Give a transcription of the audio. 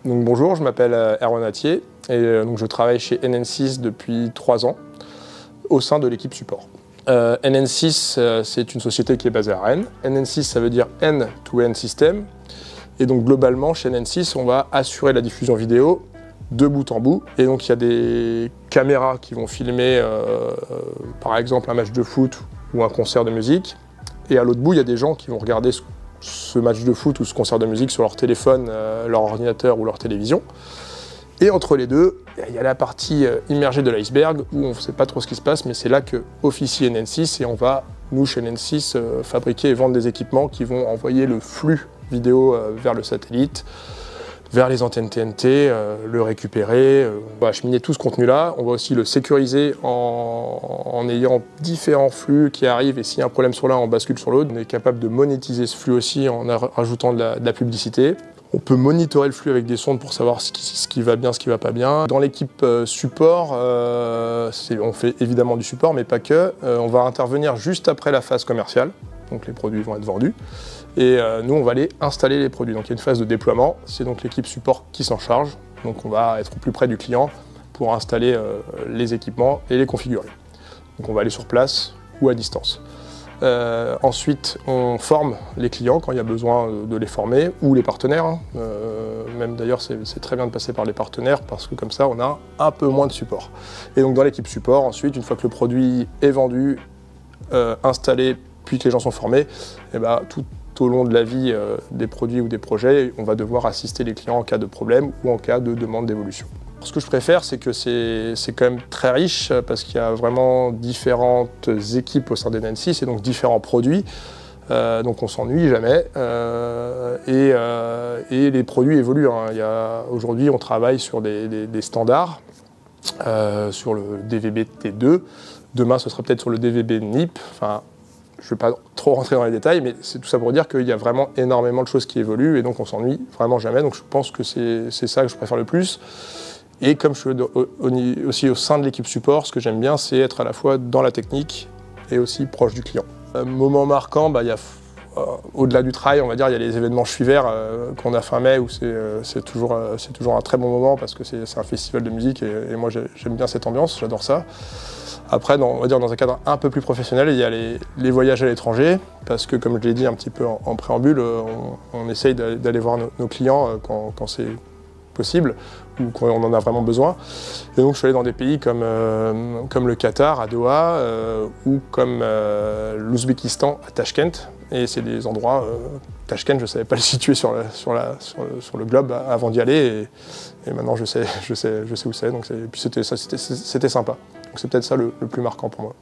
Donc bonjour, je m'appelle Erwan Attier et donc je travaille chez NN6 depuis 3 ans au sein de l'équipe support. NN6, c'est une société qui est basée à Rennes. NN6, ça veut dire End-to-End System. Et donc globalement, chez NN6, on va assurer la diffusion vidéo de bout en bout. Et donc il y a des caméras qui vont filmer par exemple un match de foot ou un concert de musique. Et à l'autre bout, il y a des gens qui vont regarder ce match de foot ou ce concert de musique sur leur téléphone, leur ordinateur ou leur télévision. Et entre les deux, il y a la partie immergée de l'iceberg où on ne sait pas trop ce qui se passe, mais c'est là que officie NN6 et on va, nous chez NN6, fabriquer et vendre des équipements qui vont envoyer le flux vidéo vers le satellite, vers les antennes TNT, le récupérer. On va acheminer tout ce contenu-là. On va aussi le sécuriser en ayant différents flux qui arrivent et s'il y a un problème sur l'un, on bascule sur l'autre. On est capable de monétiser ce flux aussi en rajoutant de la publicité. On peut monitorer le flux avec des sondes pour savoir ce qui va bien, ce qui va pas bien. Dans l'équipe support, on fait évidemment du support, mais pas que. On va intervenir juste après la phase commerciale, donc les produits vont être vendus. Et nous, on va aller installer les produits. Donc il y a une phase de déploiement, c'est donc l'équipe support qui s'en charge. Donc on va être au plus près du client pour installer les équipements et les configurer. Donc on va aller sur place ou à distance. Ensuite, on forme les clients quand il y a besoin de les former, ou les partenaires. Même d'ailleurs, c'est très bien de passer par les partenaires parce que comme ça, on a un peu moins de support. Et donc dans l'équipe support, ensuite, une fois que le produit est vendu, installé, puis que les gens sont formés, et ben, tout au long de la vie des produits ou des projets, on va devoir assister les clients en cas de problème ou en cas de demande d'évolution. Ce que je préfère, c'est que c'est quand même très riche parce qu'il y a vraiment différentes équipes au sein d'NN6 et donc différents produits. Donc on s'ennuie jamais et les produits évoluent. Aujourd'hui, on travaille sur des standards, sur le DVB-T2. Demain, ce sera peut-être sur le DVB-NIP. Enfin, je ne vais pas trop rentrer dans les détails, mais c'est tout ça pour dire qu'il y a vraiment énormément de choses qui évoluent et donc on s'ennuie vraiment jamais. Donc je pense que c'est ça que je préfère le plus. Et comme je suis aussi au sein de l'équipe support, ce que j'aime bien, c'est être à la fois dans la technique et aussi proche du client. Moment marquant, au-delà du travail, on va dire, il y a les événements Chuivert qu'on a fin mai, où c'est toujours un très bon moment parce que c'est un festival de musique et moi j'aime bien cette ambiance, j'adore ça. Après, on va dire dans un cadre un peu plus professionnel, il y a les voyages à l'étranger, parce que comme je l'ai dit un petit peu en préambule, on essaye d'aller voir nos clients quand c'est possible ou quand on en a vraiment besoin. Et donc je suis allé dans des pays comme le Qatar à Doha ou comme l'Ouzbékistan à Tachkent. Et c'est des endroits, Tachkent, je ne savais pas le situer sur le globe avant d'y aller et maintenant je sais où c'est. Donc puis c'était sympa. Donc c'est peut-être ça le plus marquant pour moi.